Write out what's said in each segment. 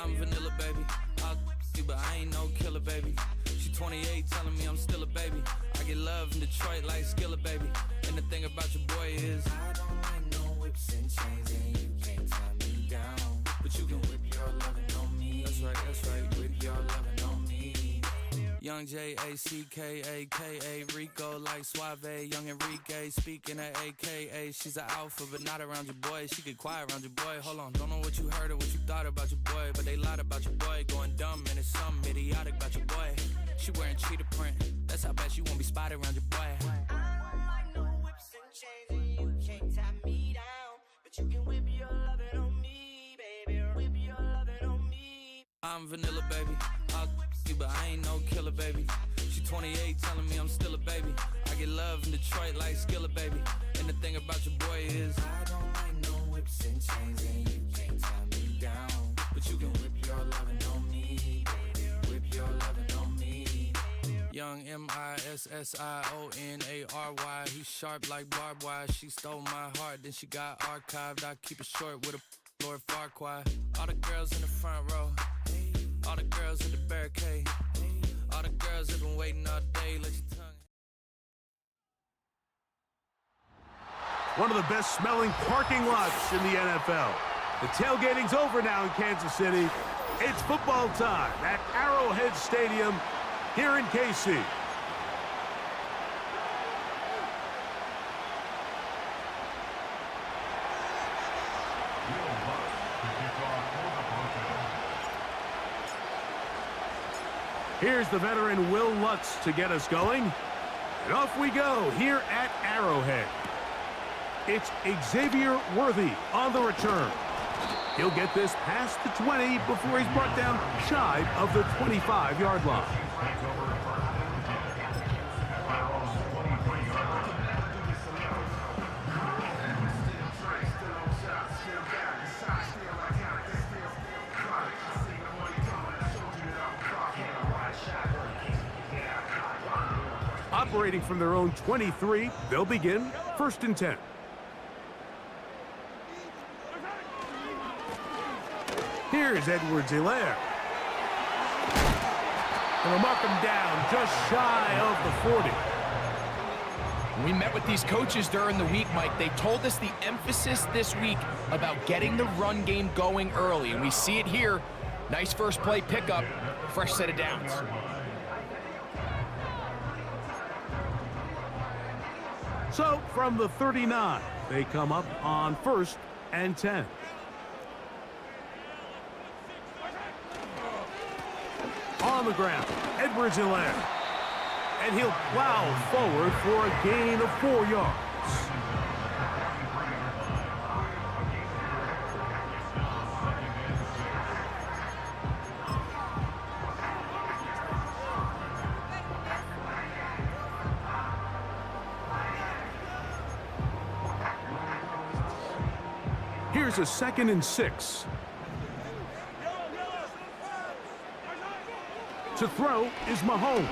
I'm vanilla, baby. I'll you, but I ain't no killer, baby. She 28, telling me I'm still a baby. I get love in Detroit like Skillet, baby. And the thing about your boy is I don't like no whips and chains, and you can't tie me down. But you can whip your lovin' on me. That's right, whip your lovin' on me. Young J-A-C-K-A-K-A, Rico like Suave, young Enrique, speaking at AKA. She's an alpha, but not around your boy. She get quiet around your boy. Hold on, don't know what you heard or what you thought about your boy, but they lied about your boy. Going dumb and it's something idiotic about your boy. She wearing cheetah print, that's how bad she won't be spotted around your boy. I don't like no whips and chains, and you can't tie me down. But you can whip your lovin' on me, baby. Whip your lovin' on me. I'm vanilla, baby. I'll you, but I ain't no killer, baby. She 28, telling me I'm still a baby. I get love in Detroit like Skillet, baby. And the thing about your boy is I don't like no whips and chains, and you can't tie me down. But you can whip your lovin' on me, baby. Whip your lovin' on me. Young M-I-S-S-I-O-N-A-R-Y. He's sharp like barbed wire. She stole my heart, then she got archived. I keep it short with a Lord Farquaad. All the girls in the front row, all the girls at the barricade, all the girls have been waiting all day. Let your tongue. One of the best smelling parking lots in the NFL. The tailgating's over now in Kansas City. It's football time at Arrowhead Stadium here in KC. Here's the veteran Will Lutz to get us going. And off we go here at Arrowhead. It's Xavier Worthy on the return. He'll get this past the 20 before he's brought down shy of the 25-yard line. Operating from their own 23, they'll begin 1st and 10. Here's Edwards-Helaire. And they'll mark him down just shy of the 40. We met with these coaches during the week, Mike. They told us the emphasis this week about getting the run game going early, and we see it here. Nice first play pickup, fresh set of downs. So, from the 39, they come up on 1st and 10. On the ground, Edwards-Helaire. And he'll plow forward for a gain of 4 yards. Here's a 2nd and 6. To throw is Mahomes.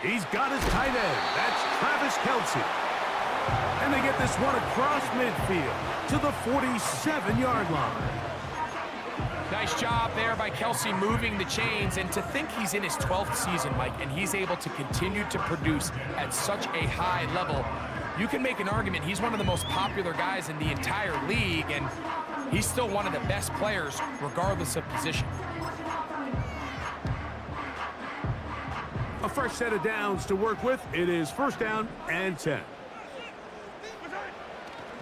He's got his tight end. That's Travis Kelce. And they get this one across midfield to the 47-yard line. Nice job there by Kelce moving the chains, and to think he's in his 12th season, Mike, and he's able to continue to produce at such a high level. You can make an argument he's one of the most popular guys in the entire league, and he's still one of the best players regardless of position. A fresh set of downs to work with. It is 1st down and 10.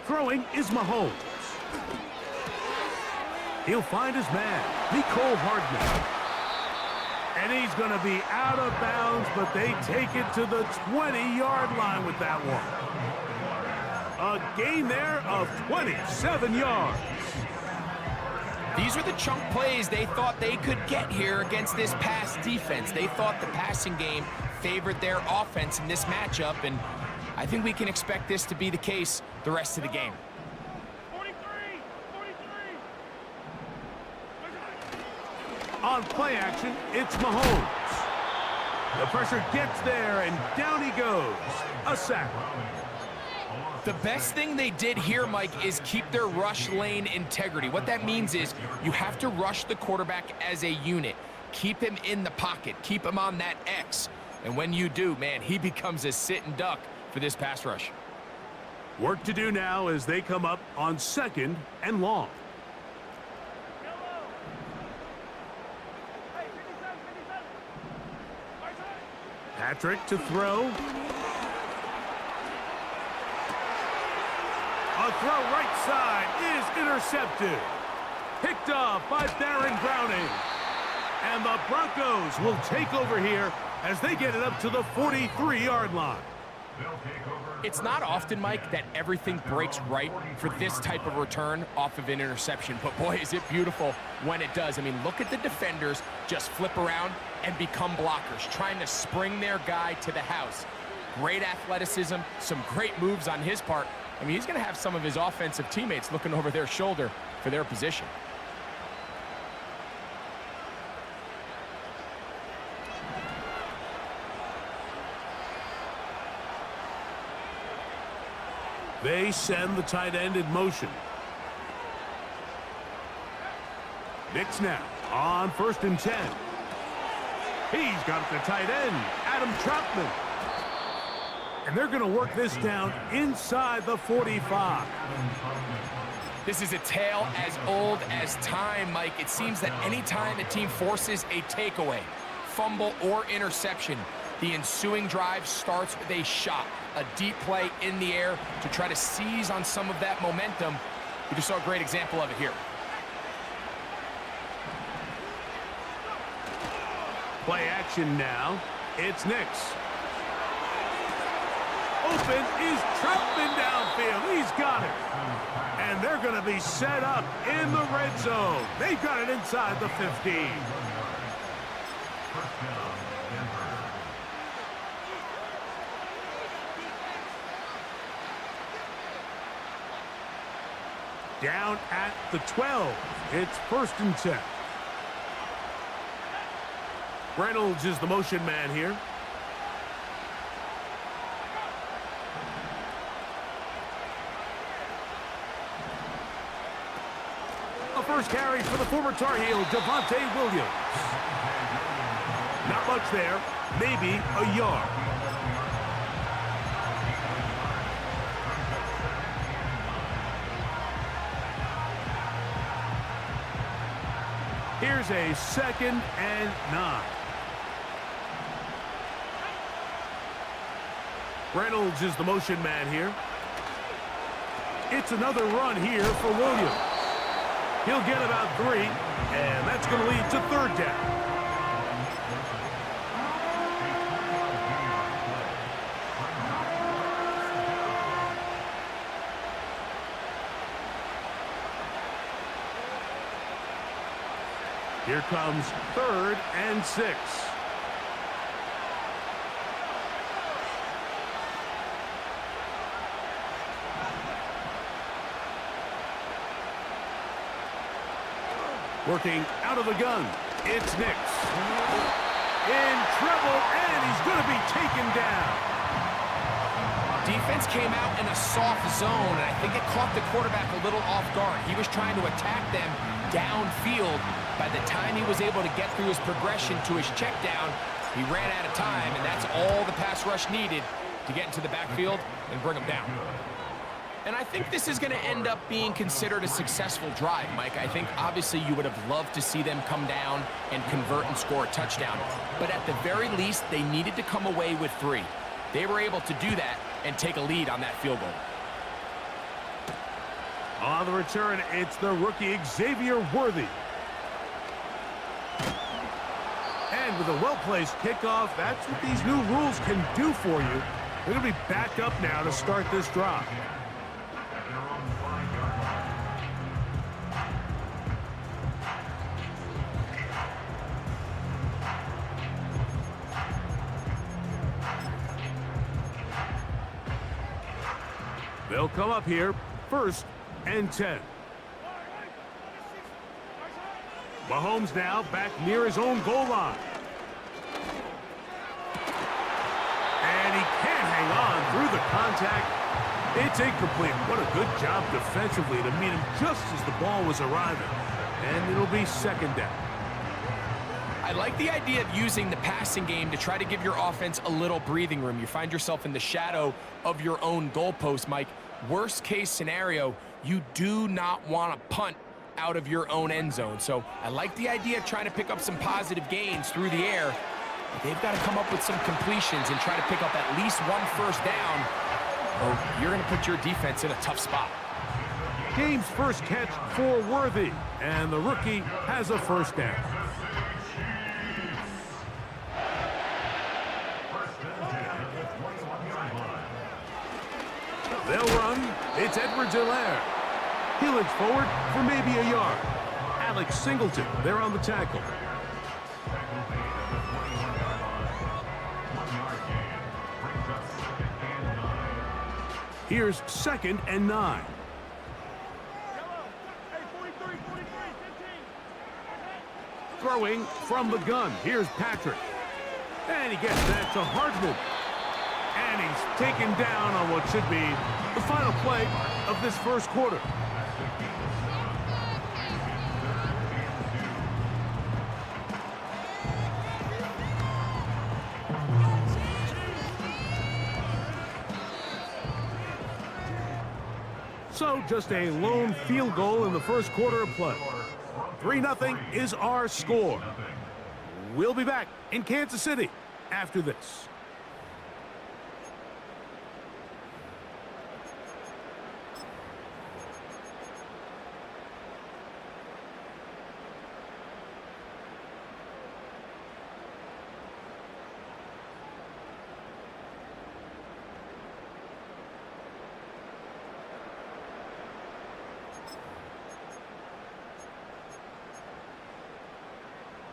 Throwing is Mahomes. He'll find his man, Nicole Hardman. And he's going to be out of bounds, but they take it to the 20-yard line with that one. A gain there of 27 yards. These are the chunk plays they thought they could get here against this pass defense. They thought the passing game favored their offense in this matchup, and I think we can expect this to be the case the rest of the game. 43. On play action, it's Mahomes. The pressure gets there, and down he goes. A sack. The best thing they did here, Mike, is keep their rush lane integrity. What that means is you have to rush the quarterback as a unit. Keep him in the pocket. Keep him on that X. And when you do, man, he becomes a sitting duck for this pass rush. Work to do now as they come up on 2nd and long. Patrick to throw. A throw right side is intercepted. Picked off by Baron Browning. And the Broncos will take over here as they get it up to the 43-yard line. It's not often, Mike, that everything breaks right for this type of return off of an interception. But boy, is it beautiful when it does. I mean, look at the defenders just flip around and become blockers, trying to spring their guy to the house. Great athleticism, some great moves on his part. I mean, he's going to have some of his offensive teammates looking over their shoulder for their position. They send the tight end in motion. Knicks now on 1st and 10. He's got the tight end, Adam Troutman. And they're going to work this down inside the 45. This is a tale as old as time, Mike. It seems that any time a team forces a takeaway, fumble, or interception, the ensuing drive starts with a shot, a deep play in the air to try to seize on some of that momentum. We just saw a great example of it here. Play action now. It's Knicks. Open is Troutman downfield. He's got it. And they're going to be set up in the red zone. They've got it inside the 15. Down at the 12. It's 1st and 10. Reynolds is the motion man here. A first carry for the former Tar Heel, Devontae Williams. Not much there, maybe a yard. Here's a 2nd and 9. Reynolds is the motion man here. It's another run here for Williams. He'll get about 3, and that's going to lead to 3rd down. Here comes 3rd and 6. Working out of the gun, it's Knicks. In trouble, and he's going to be taken down. Defense came out in a soft zone, and I think it caught the quarterback a little off guard. He was trying to attack them downfield. By the time he was able to get through his progression to his check down, he ran out of time, and that's all the pass rush needed to get into the backfield and bring him down. And I think this is going to end up being considered a successful drive, Mike. I think obviously you would have loved to see them come down and convert and score a touchdown. But at the very least, they needed to come away with 3. They were able to do that and take a lead on that field goal. On the return, it's the rookie Xavier Worthy. And with a well-placed kickoff, that's what these new rules can do for you. They're going to be back up now to start this drive. They'll come up here, 1st and 10. Mahomes now back near his own goal line. And he can't hang on through the contact. It's incomplete. What a good job defensively to meet him just as the ball was arriving. And it'll be second down. I like the idea of using the passing game to try to give your offense a little breathing room. You find yourself in the shadow of your own goalpost, Mike. Worst case scenario, you do not want to punt out of your own end zone. So I like the idea of trying to pick up some positive gains through the air. But they've got to come up with some completions and try to pick up at least one first down, or you're going to put your defense in a tough spot. Game's first catch for Worthy, and the rookie has a first down. They'll run. It's Edwards-Helaire. He looks forward for maybe a yard. Alex Singleton, there on the tackle. Here's 2nd and 9. Throwing from the gun. Here's Patrick. And he gets that to Hardman. And he's taken down on what should be the final play of this first quarter. So just a lone field goal in the first quarter of play. 3-0 is our score. We'll be back in Kansas City after this.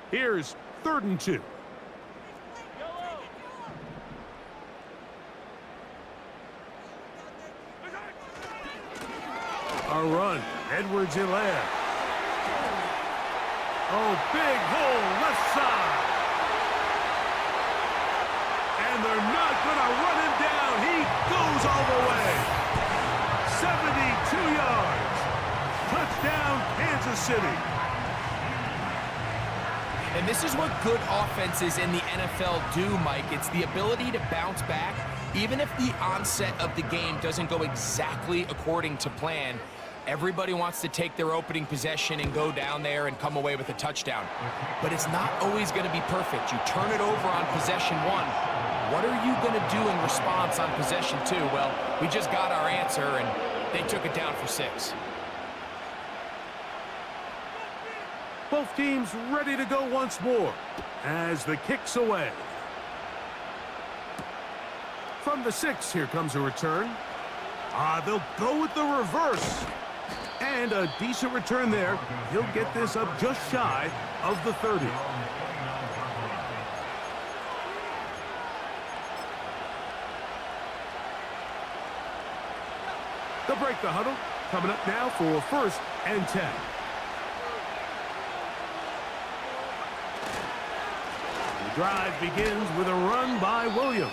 Here's 3rd and 2. A run. Edwards-Helaire. Oh, big hole left side. And they're not going to run him down. He goes all the way. 72 yards. Touchdown, Kansas City. And this is what good offenses in the NFL do, Mike. It's the ability to bounce back, even if the onset of the game doesn't go exactly according to plan. Everybody wants to take their opening possession and go down there and come away with a touchdown. But it's not always going to be perfect. You turn it over on possession 1. What are you going to do in response on possession 2? Well, we just got our answer, and they took it down for 6. Both teams ready to go once more as the kick's away. From the 6, here comes a return. They'll go with the reverse. And a decent return there. He'll get this up just shy of the 30. They'll break the huddle. Coming up now for 1st and 10. Drive begins with a run by Williams.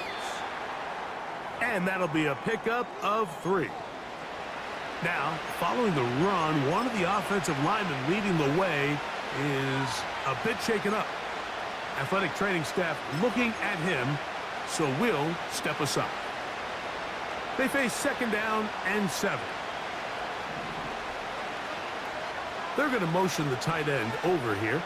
And that'll be a pickup of 3. Now, following the run, one of the offensive linemen leading the way is a bit shaken up. Athletic training staff looking at him, so will step aside. They face 2nd down and 7. They're going to motion the tight end over here.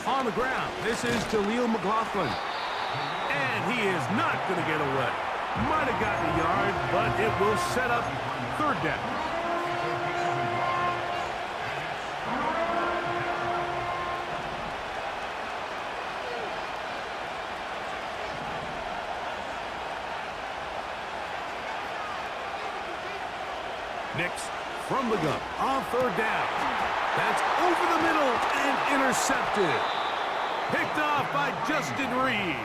On the ground, this is Jaleel McLaughlin. And he is not going to get away. Might have gotten a yard, but it will set up 3rd down. Nix from the gun on 3rd down. That's over the middle and intercepted. Picked off by Justin Reed.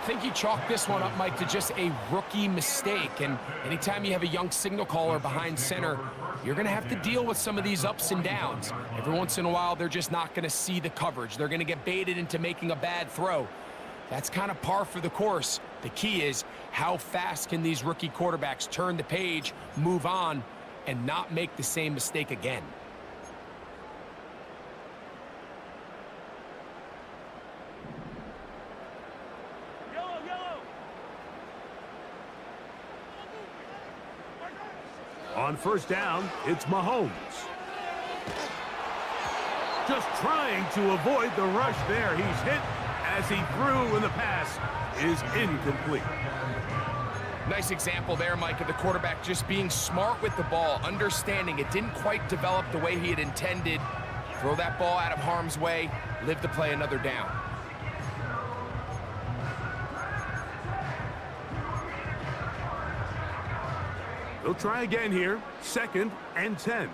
I think you chalk this one up, Mike, to just a rookie mistake. And anytime you have a young signal caller behind center, you're going to have to deal with some of these ups and downs. Every once in a while, they're just not going to see the coverage. They're going to get baited into making a bad throw. That's kind of par for the course. The key is how fast can these rookie quarterbacks turn the page, move on, and not make the same mistake again. On first down, it's Mahomes. Just trying to avoid the rush there. He's hit as he threw, and the pass is incomplete. Nice example there, Mike, of the quarterback just being smart with the ball, understanding it didn't quite develop the way he had intended. Throw that ball out of harm's way, live to play another down. They'll try again here. 2nd and 10.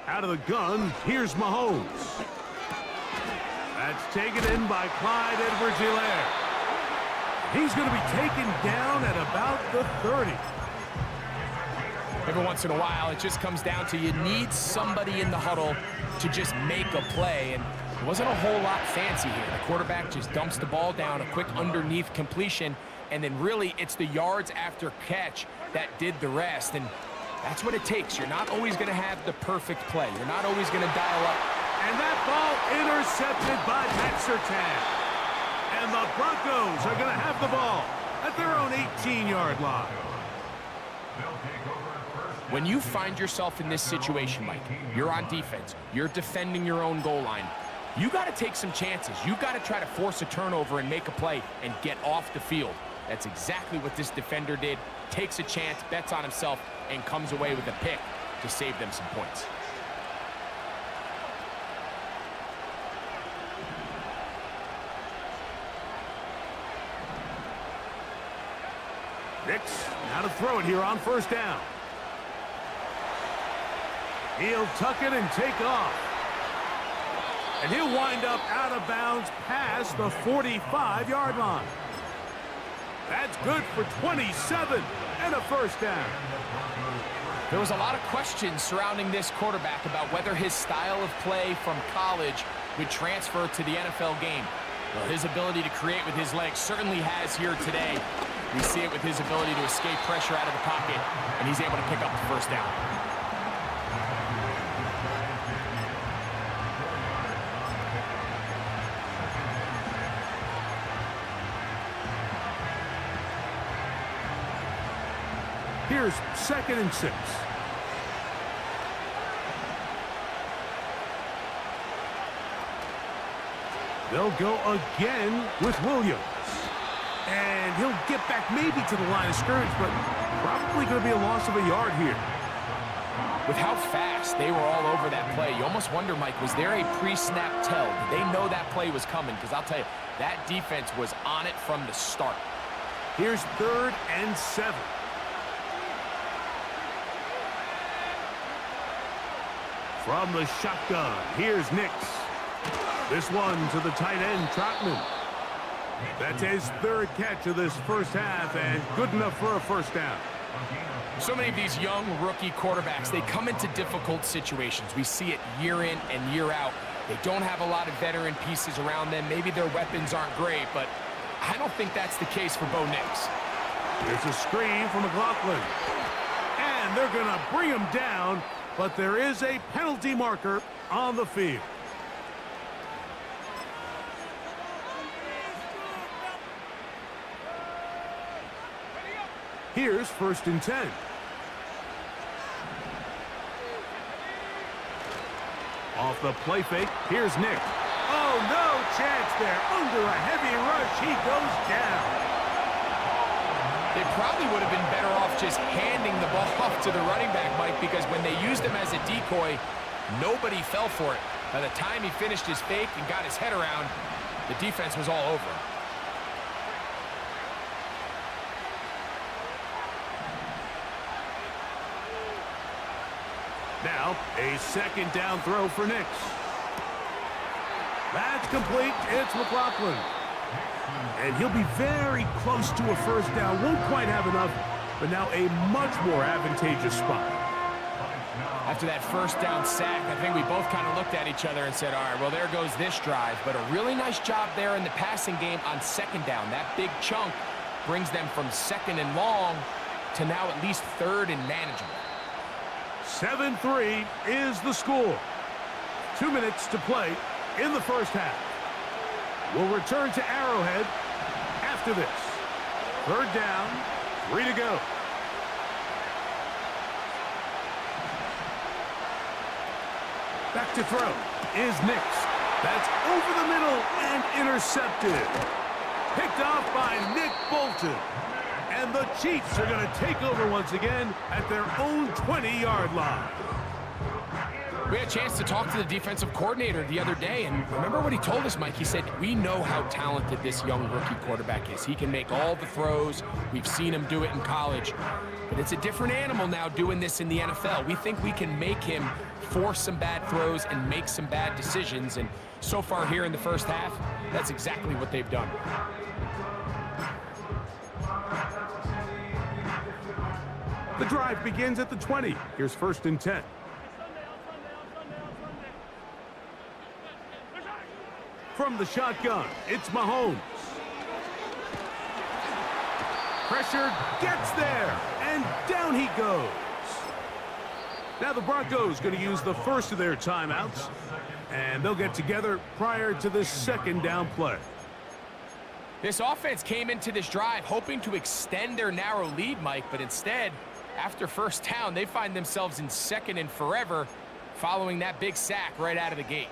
Out of the gun, here's Mahomes. That's taken in by Clyde Edwards-Helaire. He's going to be taken down at about the 30. Every once in a while, it just comes down to you need somebody in the huddle to just make a play, and it wasn't a whole lot fancy here. The quarterback just dumps the ball down, a quick underneath completion, and then really it's the yards after catch that did the rest, and that's what it takes. You're not always going to have the perfect play. You're not always going to dial up. And that ball intercepted by Matt Surtain. And the Broncos are going to have the ball at their own 18-yard line. When you find yourself in this situation, Mike, you're on defense, you're defending your own goal line, you got to take some chances. You got to try to force a turnover and make a play and get off the field. That's exactly what this defender did. Takes a chance, bets on himself, and comes away with a pick to save them some points. Nix, now to throw it here on first down. He'll tuck it and take off. And he'll wind up out of bounds past the 45-yard line. That's good for 27 and a first down. There was a lot of questions surrounding this quarterback about whether his style of play from college would transfer to the NFL game. Well, his ability to create with his legs certainly has here today. We see it with his ability to escape pressure out of the pocket, and he's able to pick up the first down. Here's 2nd and 6. They'll go again with Williams. And he'll get back maybe to the line of scrimmage, but probably going to be a loss of a yard here. With how fast they were all over that play, you almost wonder, Mike, was there a pre-snap tell? Did they know that play was coming? Because I'll tell you, that defense was on it from the start. Here's 3rd and 7. From the shotgun, here's Nix. This one to the tight end, Trotman. That's his 3rd catch of this first half, and good enough for a first down. So many of these young rookie quarterbacks, they come into difficult situations. We see it year in and year out. They don't have a lot of veteran pieces around them. Maybe their weapons aren't great, but I don't think that's the case for Bo Nix. There's a screen from McLaughlin. And they're going to bring him down, but there is a penalty marker on the field. Here's 1st and 10. Off the play fake, here's Nick. Oh, no chance there. Under a heavy rush, he goes down. They probably would have been better off just handing the ball off to the running back, Mike, because when they used him as a decoy, nobody fell for it. By the time he finished his fake and got his head around, the defense was all over him. Now, a second down throw for Nix. That's complete. It's McLaughlin. And he'll be very close to a first down. Won't quite have enough, but now a much more advantageous spot. After that first down sack, I think we both kind of looked at each other and said, all right, well, there goes this drive. But a really nice job there in the passing game on second down. That big chunk brings them from second and long to now at least third and manageable. 7-3 is the score. 2 minutes to play in the first half. We'll return to Arrowhead after this. Third down, 3 to go. Back to throw is Nix. That's over the middle and intercepted. Picked off by Nick Bolton. And the Chiefs are going to take over once again at their own 20-yard line. We had a chance to talk to the defensive coordinator the other day, and remember what he told us, Mike? He said, we know how talented this young rookie quarterback is. He can make all the throws. We've seen him do it in college. But it's a different animal now doing this in the NFL. We think we can make him force some bad throws and make some bad decisions. And so far here in the first half, that's exactly what they've done. The drive begins at the 20. Here's 1st and 10. From the shotgun, it's Mahomes. Pressure gets there, and down he goes. Now the Broncos going to use the first of their timeouts, and they'll get together prior to this second down play. This offense came into this drive hoping to extend their narrow lead, Mike, but instead, after first down, they find themselves in second and forever following that big sack right out of the gate.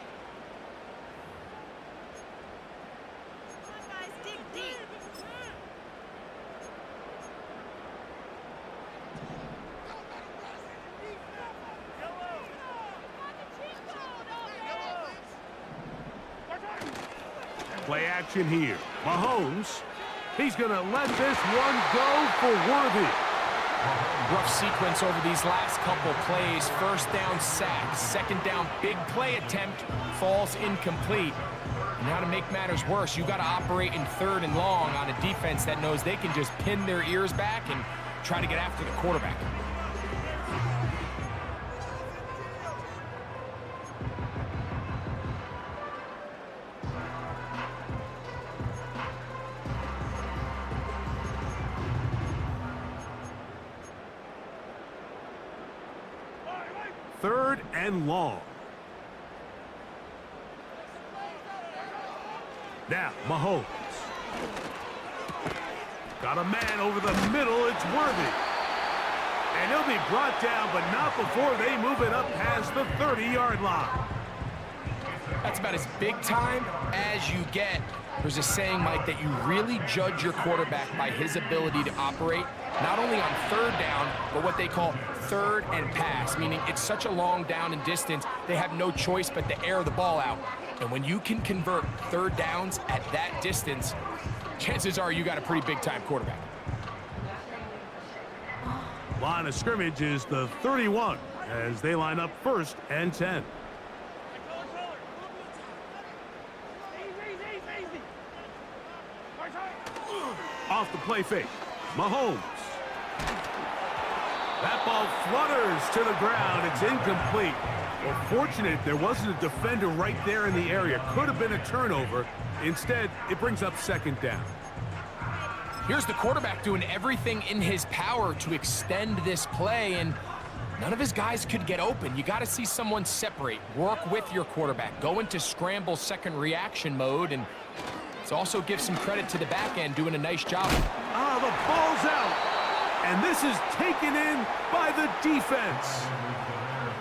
Play action here. Mahomes, he's going to let this one go for Worthy. Rough sequence over these last couple plays. First down sack, second down big play attempt, falls incomplete. And now to make matters worse, you got to operate in third and long on a defense that knows they can just pin their ears back and try to get after the quarterback. Third and long. Now, Mahomes. Got a man over the middle. It's Worthy. And he'll be brought down, but not before they move it up past the 30-yard line. That's about as big time as you get. There's a saying, Mike, that you really judge your quarterback by his ability to operate, not only on third down, but what they call third and pass, meaning it's such a long down and distance, they have no choice but to air the ball out. And when you can convert third downs at that distance, chances are you got a pretty big-time quarterback. Line of scrimmage is the 31 as they line up 1st and 10. Off the play fake, Mahomes. That ball flutters to the ground. It's incomplete. Well, fortunate there wasn't a defender right there in the area. Could have been a turnover. Instead, it brings up 2nd down. Here's the quarterback doing everything in his power to extend this play, and none of his guys could get open. You got to see someone separate, work with your quarterback, go into scramble second reaction mode, and let's also give some credit to the back end doing a nice job. Ah, the ball's out. And this is taken in by the defense.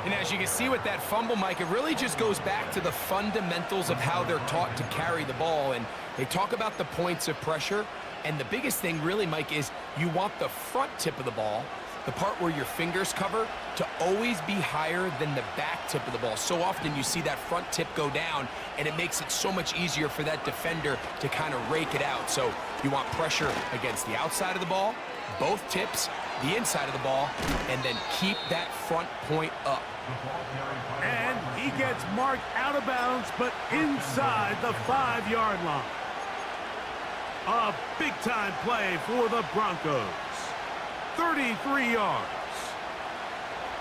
And as you can see with that fumble, Mike, it really just goes back to the fundamentals of how they're taught to carry the ball. And they talk about the points of pressure. And the biggest thing really, Mike, is you want the front tip of the ball the part where your fingers cover, to always be higher than the back tip of the ball. So often you see that front tip go down, and it makes it so much easier for that defender to kind of rake it out. So you want pressure against the outside of the ball, both tips, the inside of the ball, and then keep that front point up. And he gets marked out of bounds, but inside the 5-yard line. A big-time play for the Broncos. 33 yards.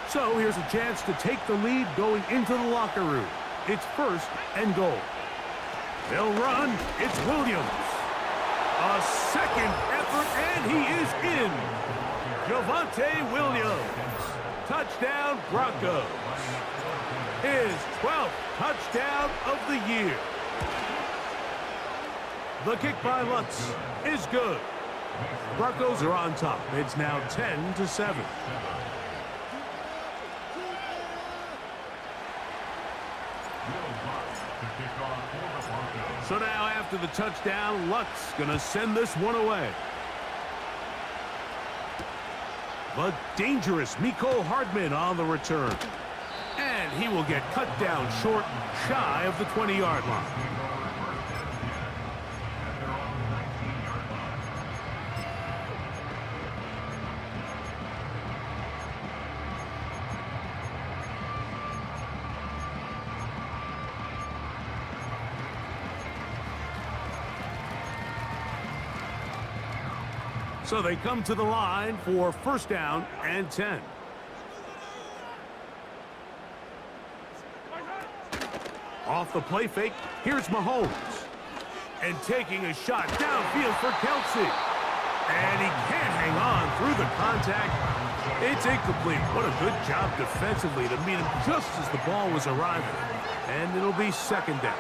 So here's a chance to take the lead going into the locker room. It's 1st and goal. They'll run. It's Williams. A second effort, and he is in. Javonte Williams. Touchdown, Broncos. His 12th touchdown of the year. The kick by Lutz is good. Broncos are on top. It's now 10-7. So now after the touchdown, Lutz gonna send this one away. The dangerous Mecole Hardman on the return. And he will get cut down short, shy of the 20-yard line. So they come to the line for 1st down and 10. Off the play fake, here's Mahomes. And taking a shot downfield for Kelsey. And he can't hang on through the contact. It's incomplete. What a good job defensively to meet him just as the ball was arriving. And it'll be 2nd down.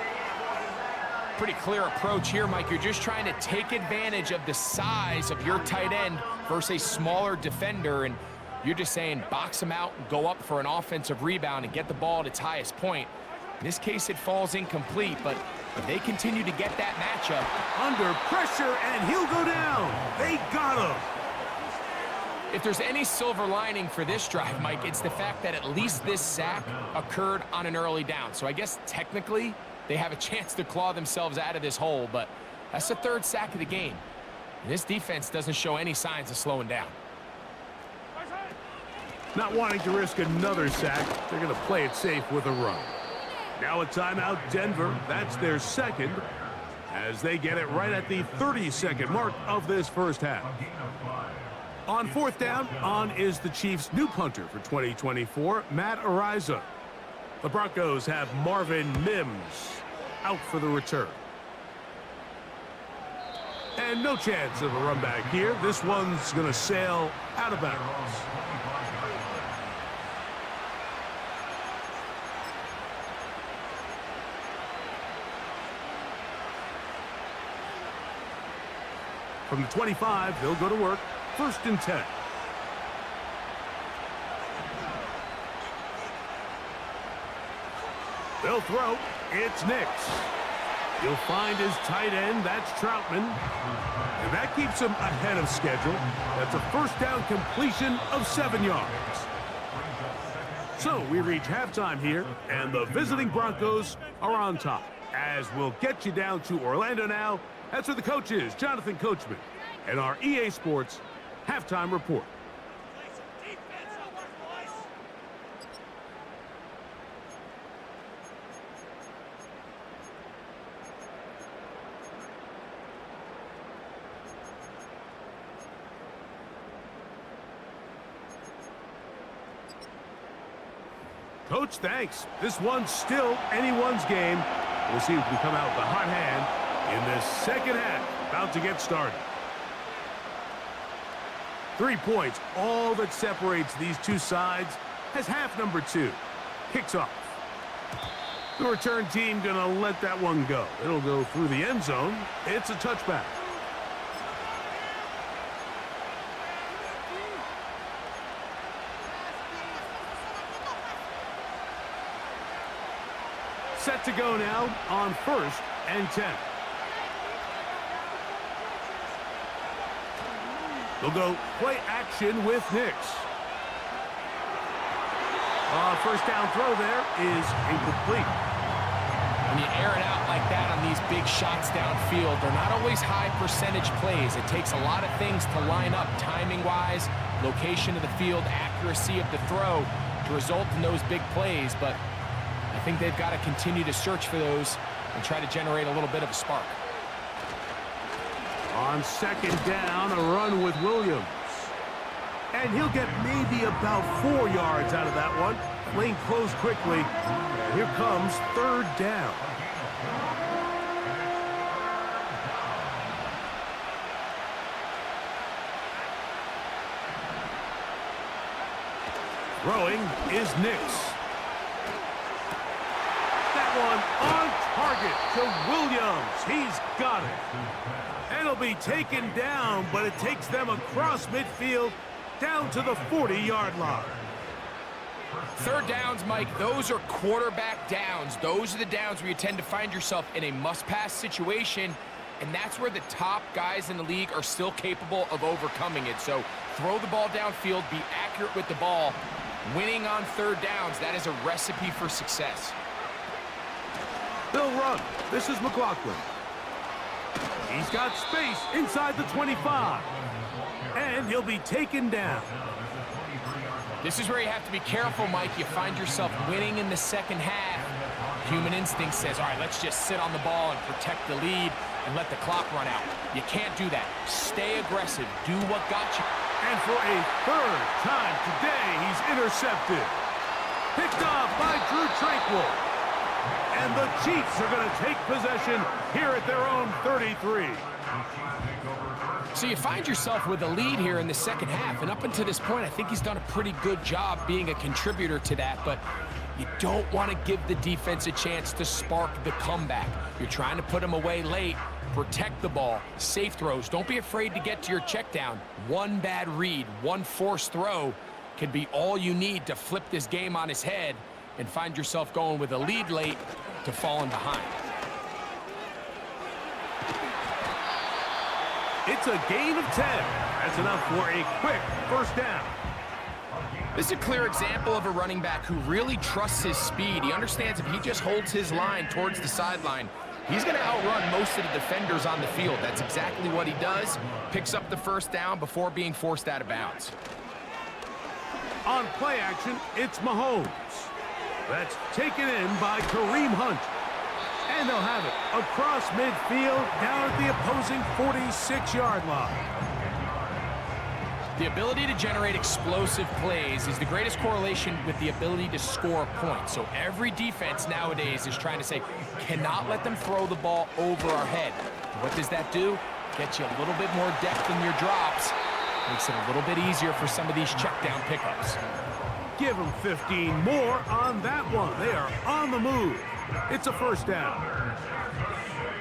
Pretty clear approach here, Mike. You're just trying to take advantage of the size of your tight end versus a smaller defender, and you're just saying box him out, go up for an offensive rebound, and get the ball at its highest point. In this case, it falls incomplete, but if they continue to get that matchup. Under pressure, and he'll go down. They got him. If there's any silver lining for this drive, Mike, it's the fact that at least this sack occurred on an early down. So I guess technically they have a chance to claw themselves out of this hole, but that's the 3rd sack of the game. And this defense doesn't show any signs of slowing down. Not wanting to risk another sack, they're going to play it safe with a run. Now a timeout, Denver. That's their 2nd, as they get it right at the 30-second mark of this 1st half. On 4th down, on is the Chiefs' new punter for 2024, Matt Ariza. The Broncos have Marvin Mims out for the return. And no chance of a run back here. This one's going to sail out of bounds. From the 25, they'll go to work. 1st and 10. They'll throw. It's Nix. He'll find his tight end. That's Troutman. And that keeps him ahead of schedule. That's a 1st down completion of 7 yards. So we reach halftime here, and the visiting Broncos are on top. As we'll get you down to Orlando now. That's where the coach is, Jonathan Coachman, and our EA Sports halftime report. Coach, thanks. This one's still anyone's game. We'll see if we come out with a hot hand in this 2nd half. About to get started. 3 points, all that separates these two sides, as half number 2 kicks off. The return team gonna let that one go. It'll go through the end zone. It's a touchback. Set to go now on 1st and 10. They'll go play action with Nix. First down throw there is incomplete. When you air it out like that on these big shots downfield, they're not always high percentage plays. It takes a lot of things to line up timing-wise, location of the field, accuracy of the throw to result in those big plays, but I think they've got to continue to search for those and try to generate a little bit of a spark. On second down, a run with Williams. And he'll get maybe about 4 yards out of that one. Lane closed quickly. And here comes third down. Throwing is Nix. That one on target to Williams. He's got it. And it'll be taken down, but it takes them across midfield down to the 40-yard line. Third downs, Mike, those are quarterback downs. Those are the downs where you tend to find yourself in a must-pass situation, and that's where the top guys in the league are still capable of overcoming it. So throw the ball downfield, be accurate with the ball. Winning on third downs, that is a recipe for success. They'll run. This is McLaughlin. He's got space inside the 25. And he'll be taken down. This is where you have to be careful, Mike. You find yourself winning in the second half. Human instinct says, all right, let's just sit on the ball and protect the lead and let the clock run out. You can't do that. Stay aggressive. Do what got you. And for a third time today, he's intercepted. Picked off by Drew Tranquil. And the Chiefs are going to take possession here at their own 33. So you find yourself with a lead here in the second half, and up until this point, I think he's done a pretty good job being a contributor to that, but you don't want to give the defense a chance to spark the comeback. You're trying to put them away late, protect the ball, safe throws. Don't be afraid to get to your check down. One bad read, one forced throw can be all you need to flip this game on its head and find yourself going with a lead late to falling behind. It's a gain of 10. That's enough for a quick first down. This is a clear example of a running back who really trusts his speed. He understands if he just holds his line towards the sideline, he's going to outrun most of the defenders on the field. That's exactly what he does. Picks up the first down before being forced out of bounds. On play action, it's Mahomes. That's taken in by Kareem Hunt. And they'll have it across midfield down at the opposing 46-yard line. The ability to generate explosive plays is the greatest correlation with the ability to score points. So every defense nowadays is trying to say, cannot let them throw the ball over our head. What does that do? Gets you a little bit more depth in your drops. Makes it a little bit easier for some of these check down pickups. Give them 15 more on that one. They are on the move. It's a first down.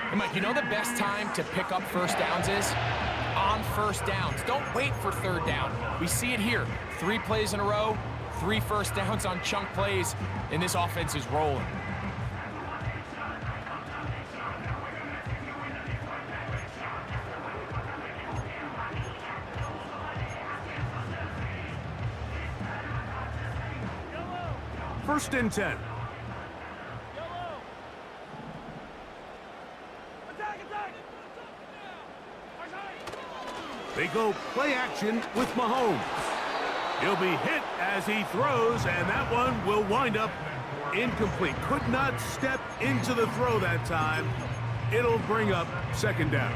Hey, Mike, you know the best time to pick up first downs is? On first downs. Don't wait for third down. We see it here. 3 plays in a row, 3 first downs on chunk plays, and this offense is rolling. First and 10. They go play action with Mahomes. He'll be hit as he throws, and that one will wind up incomplete. Could not step into the throw that time. It'll bring up second down.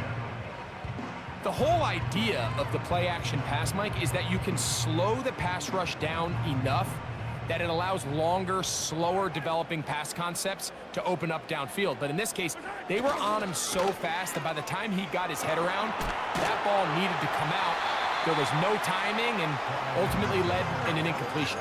The whole idea of the play action pass, Mike, is that you can slow the pass rush down enough that it allows longer, slower developing pass concepts to open up downfield. But in this case, they were on him so fast that by the time he got his head around, that ball needed to come out. There was no timing and ultimately led in an incompletion.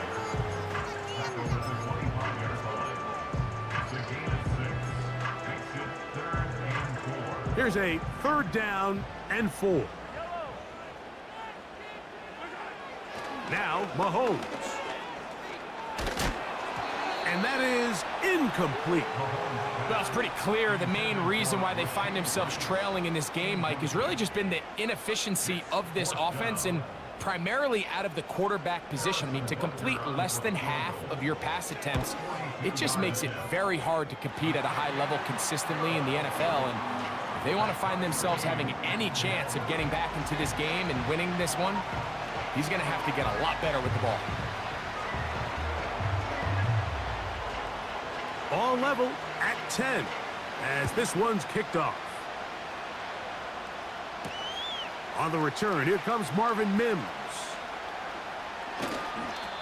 Here's a third down and 4. Now Mahomes. And that is incomplete. Well, it's pretty clear the main reason why they find themselves trailing in this game, Mike, has really just been the inefficiency of this offense and primarily out of the quarterback position. I mean, to complete less than half of your pass attempts, it just makes it very hard to compete at a high level consistently in the NFL. And if they want to find themselves having any chance of getting back into this game and winning this one, he's going to have to get a lot better with the ball. All level at 10 as this one's kicked off. On the return, here comes Marvin Mims.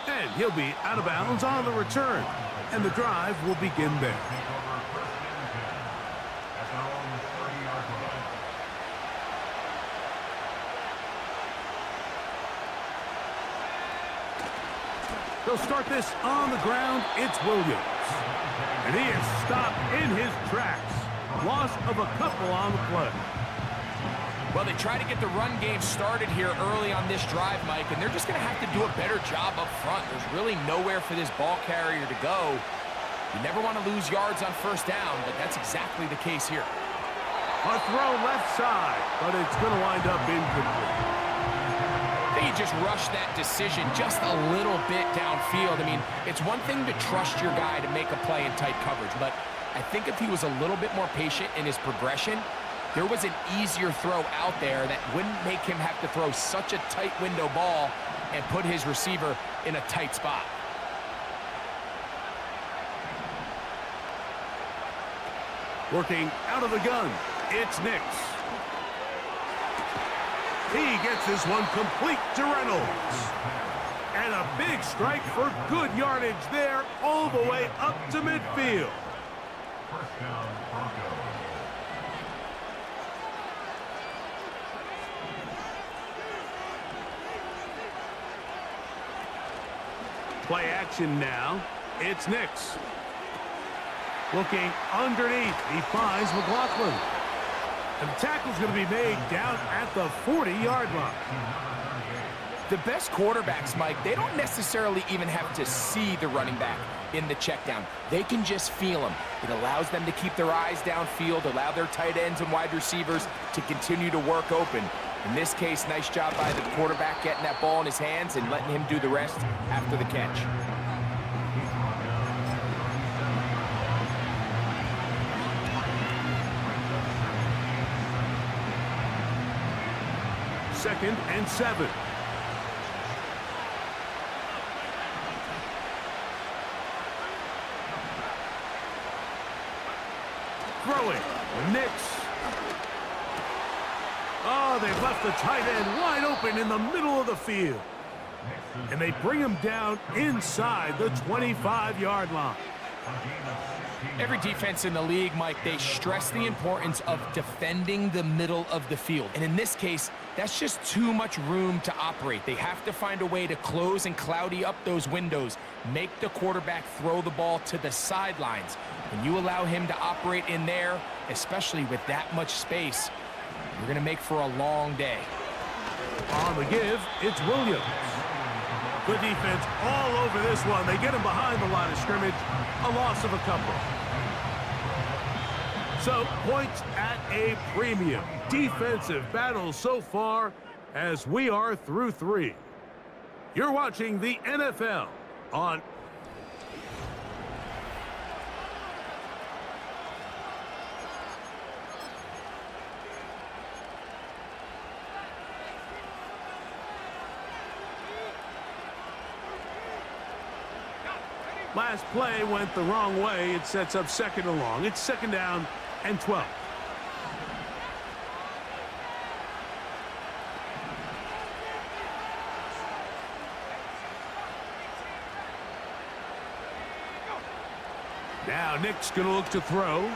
And he'll be out of bounds on the return. And the drive will begin there. They'll start this on the ground. It's Williams. And he is stopped in his tracks. Loss of a couple on the play. Well, they try to get the run game started here early on this drive, Mike, and they're just going to have to do a better job up front. There's really nowhere for this ball carrier to go. You never want to lose yards on first down, but that's exactly the case here. A throw left side, but it's going to wind up incomplete. They just rushed that decision just a little bit downfield. I mean, it's one thing to trust your guy to make a play in tight coverage, but I think if he was a little bit more patient in his progression, there was an easier throw out there that wouldn't make him have to throw such a tight window ball and put his receiver in a tight spot. Working out of the gun, it's Nix. He gets this one complete to Reynolds. And a big strike for good yardage there all the way up to midfield. First down, Broncos. Play action now. It's Nix. Looking underneath. He finds McLaughlin. And the tackle's going to be made down at the 40-yard line. The best quarterbacks, Mike, they don't necessarily even have to see the running back in the check down. They can just feel him. It allows them to keep their eyes downfield, allow their tight ends and wide receivers to continue to work open. In this case, nice job by the quarterback getting that ball in his hands and letting him do the rest after the catch. Second and 7. Throwing. Nix. Oh, they've left the tight end wide open in the middle of the field. And they bring him down inside the 25-yard line. Every defense in the league, Mike, they stress the importance of defending the middle of the field. And in this case, that's just too much room to operate. They have to find a way to close and cloudy up those windows, make the quarterback throw the ball to the sidelines. When you allow him to operate in there, especially with that much space, you're going to make for a long day. On the give, it's Williams. Good defense all over this one. They get him behind the line of scrimmage. A loss of a couple. So, points at a premium. Defensive battle so far as we are through 3. You're watching the NFL on... Last play went the wrong way. It sets up second and long. It's second down and 12. Now Nick's going to look to throw.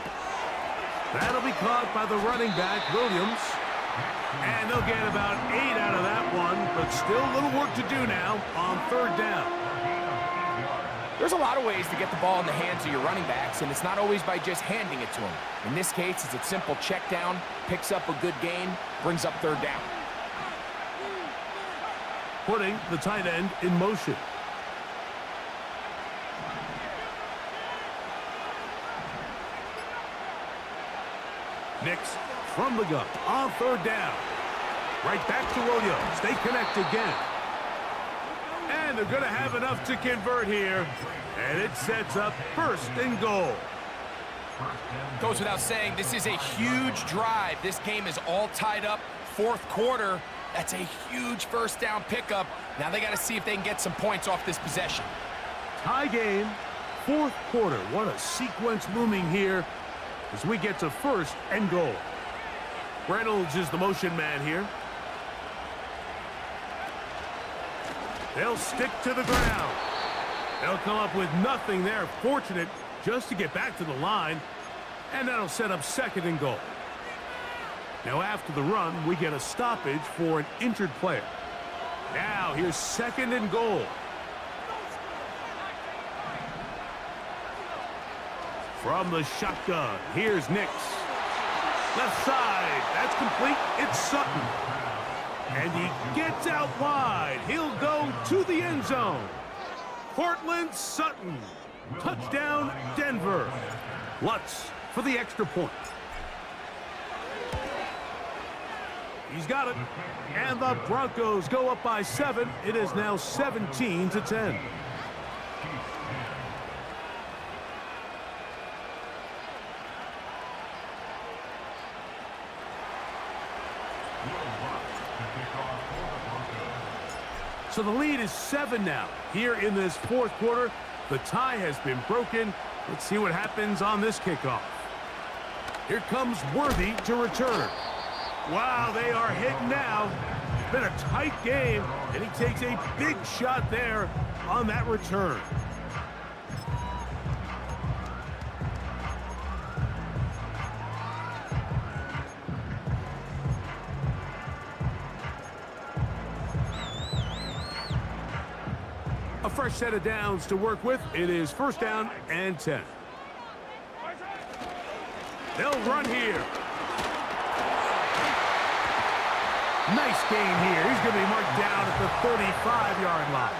That'll be caught by the running back, Williams. And they'll get about 8 out of that one, but still a little work to do now on third down. There's a lot of ways to get the ball in the hands of your running backs, and it's not always by just handing it to them. In this case, it's a simple check down, picks up a good gain, brings up third down. Putting the tight end in motion. Nix from the gun on third down. Right back to Williams. They connect again. they're going to have enough to convert here. And it sets up 1st and goal. Goes without saying, this is a huge drive. This game is all tied up. 4th quarter, that's a huge 1st down pickup. Now they got to see if they can get some points off this possession. Tie game, 4th quarter. What a sequence looming here as we get to 1st and goal. Reynolds is the motion man here. They'll stick to the ground. They'll come up with nothing there. Fortunate just to get back to the line. And that'll set up 2nd and goal. Now after the run, we get a stoppage for an injured player. Now here's 2nd and goal. From the shotgun, here's Nix. Left side, that's complete. It's Sutton. And he gets out wide. He'll go to the end zone. Cortland Sutton. Touchdown, Denver. Lutz for the extra point. He's got it. And the Broncos go up by 7. It is now 17-10. So the lead is 7 now. Here in this 4th quarter, the tie has been broken. Let's see what happens on this kickoff. Here comes Worthy to return. Wow, they are hitting now. It's been a tight game, and he takes a big shot there on that return. A fresh set of downs to work with. It is 1st down and 10. They'll run here. Nice game here. He's going to be marked down at the 35-yard line.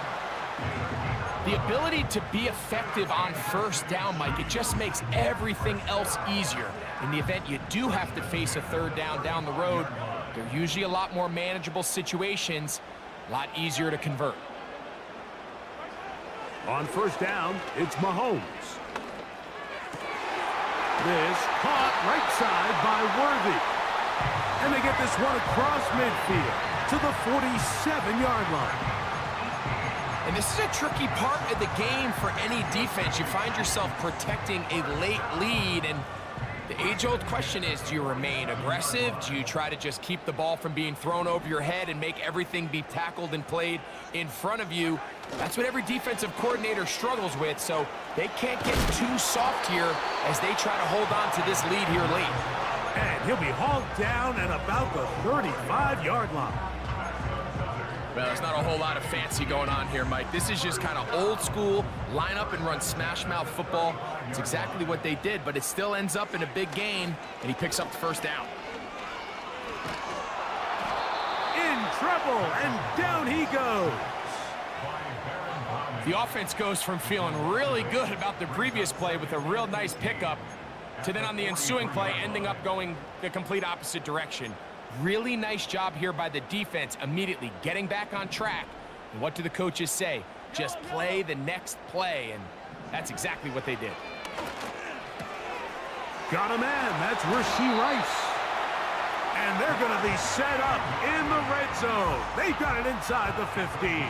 The ability to be effective on 1st down, Mike, it just makes everything else easier. In the event you do have to face a 3rd down the road, they're usually a lot more manageable situations, a lot easier to convert. On 1st down, it's Mahomes. This caught right side by Worthy. And they get this one across midfield to the 47-yard line. And this is a tricky part of the game for any defense. You find yourself protecting a late lead, and the age-old question is, do you remain aggressive? Do you try to just keep the ball from being thrown over your head and make everything be tackled and played in front of you? That's what every defensive coordinator struggles with, so they can't get too soft here as they try to hold on to this lead here late. And he'll be hauled down at about the 35-yard line. Well, there's not a whole lot of fancy going on here, Mike. This is just kind of old school, line up and run smash mouth football. It's exactly what they did, but it still ends up in a big game, and he picks up the 1st down. In trouble, and down he goes. The offense goes from feeling really good about the previous play with a real nice pickup to then on the ensuing play ending up going the complete opposite direction. Really nice job here by the defense, immediately getting back on track. And what do the coaches say? Just play the next play, and that's exactly what they did. Got a man. That's Rashee Rice. And they're going to be set up in the red zone. They've got it inside the 15.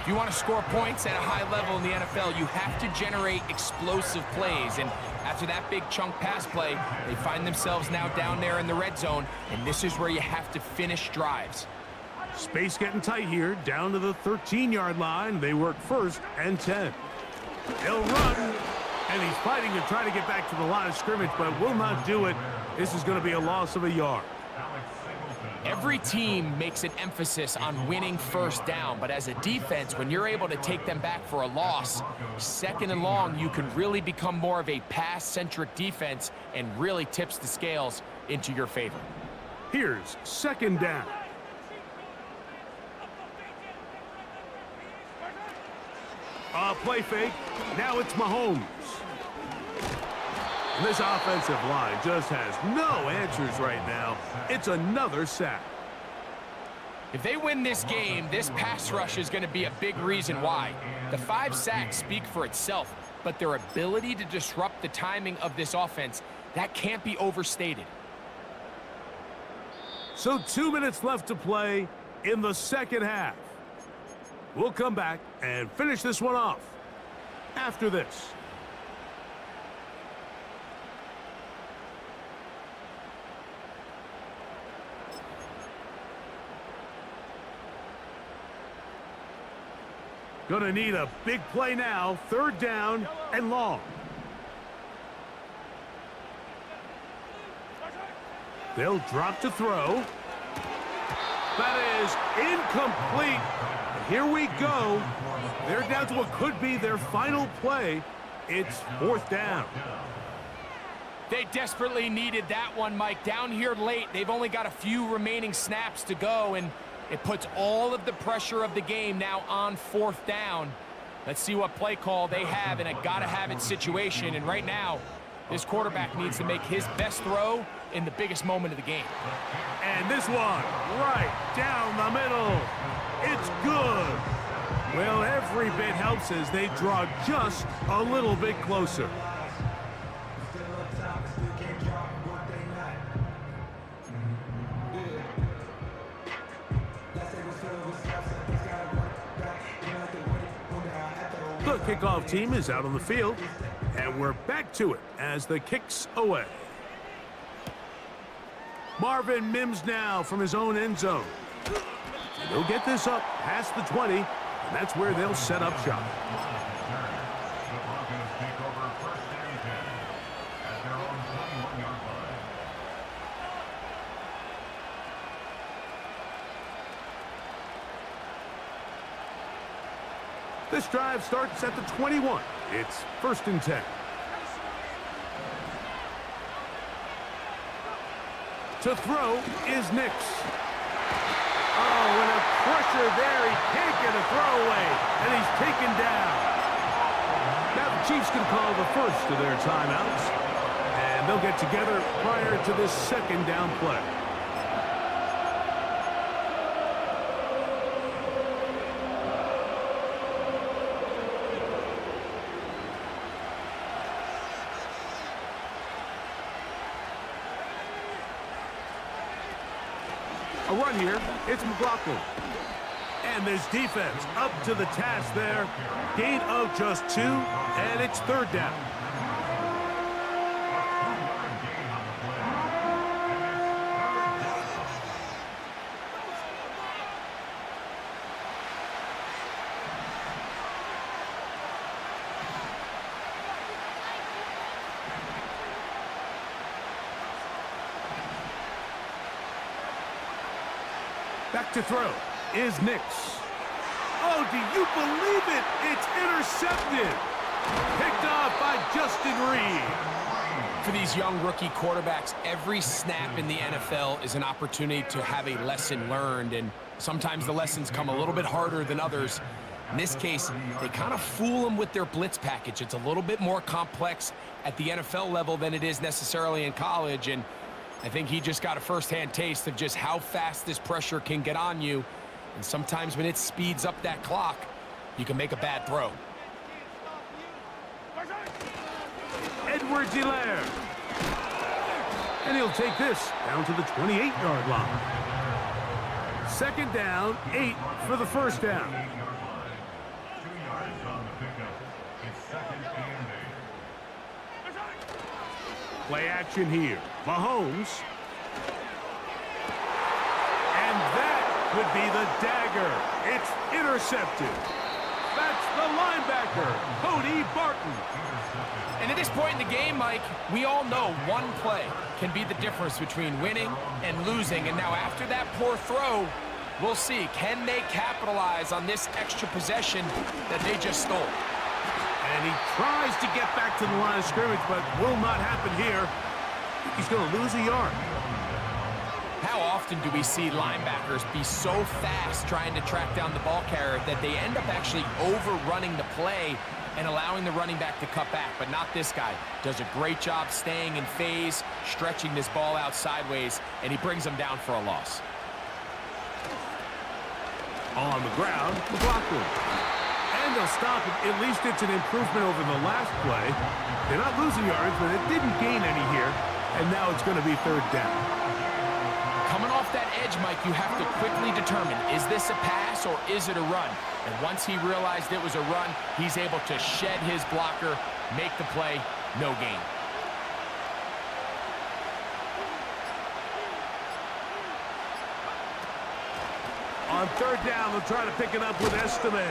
If you want to score points at a high level in the NFL, you have to generate explosive plays. And after that big chunk pass play, they find themselves now down there in the red zone, and this is where you have to finish drives. Space getting tight here, down to the 13-yard line. They work 1st and 10. He'll run, and he's fighting to try to get back to the line of scrimmage, but will not do it. This is going to be a loss of a yard. Every team makes an emphasis on winning 1st down, but as a defense, when you're able to take them back for a loss, 2nd and long, you can really become more of a pass-centric defense and really tips the scales into your favor. Here's 2nd down. Play fake. Now it's Mahomes. And this offensive line just has no answers right now. It's another sack. If they win this game, this pass rush is going to be a big reason why. The 5 sacks speak for itself, but their ability to disrupt the timing of this offense, that can't be overstated. So 2 minutes left to play in the second half. We'll come back and finish this one off after this. Gonna need a big play now. 3rd down and long. They'll drop to throw. That is incomplete. And here we go. They're down to what could be their final play. It's 4th down. They desperately needed that one, Mike. Down here late, they've only got a few remaining snaps to go, and it puts all of the pressure of the game now on 4th down. Let's see what play call they have in a gotta-have-it situation. And right now, this quarterback needs to make his best throw in the biggest moment of the game. And this one, right down the middle. It's good. Well, every bit helps as they draw just a little bit closer. The kickoff team is out on the field, and we're back to it as the kick's away. Marvin Mims now from his own end zone. And they'll get this up past the 20, and that's where they'll set up shop. The Broncos take over 1st and 10 at their own 21-yard line. This drive starts at the 21. It's 1st and 10. To throw is Nix. Oh, and a pressure there. He can't get a throwaway, and he's taken down. Now the Chiefs can call the first of their timeouts, and they'll get together prior to this 2nd down play. A run here, it's McLaughlin. And this defense up to the task there. Gain of just 2, and it's 3rd down. Back to throw is Nix. Oh, do you believe it? It's intercepted. Picked off by Justin Reed. For these young rookie quarterbacks, every snap in the NFL is an opportunity to have a lesson learned, and sometimes the lessons come a little bit harder than others. In this case, they kind of fool them with their blitz package. It's a little bit more complex at the NFL level than it is necessarily in college, and I think he just got a first-hand taste of just how fast this pressure can get on you. And sometimes when it speeds up that clock, you can make a bad throw. Edwards-Helaire. And he'll take this down to the 28-yard line. 2nd down, 8 for the 1st down. 2 yards on the pickup. It's 2nd and 8. Play action here. Mahomes. And that could be the dagger. It's intercepted. That's the linebacker, Cody Barton. And at this point in the game, Mike, we all know one play can be the difference between winning and losing. And now after that poor throw, we'll see, can they capitalize on this extra possession that they just stole? And he tries to get back to the line of scrimmage, but will not happen here. He's going to lose a yard. How often do we see linebackers be so fast trying to track down the ball carrier that they end up actually overrunning the play and allowing the running back to cut back? But not this guy. Does a great job staying in phase, stretching this ball out sideways, and he brings them down for a loss. On the ground, McLaughlin. And they'll stop it. At least it's an improvement over the last play. They're not losing yards, but it didn't gain any here. And now it's going to be third down. Coming off that edge, Mike, you have to quickly determine, is this a pass or is it a run? And once he realized it was a run, he's able to shed his blocker, make the play, no gain. On third down, they'll try to pick it up with Estime.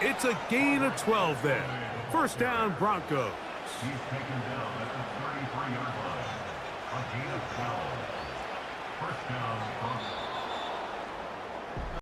It's a gain of 12 there. First down, Broncos. He's taken down at the 33-yard line. A gain of 12. First down, Broncos.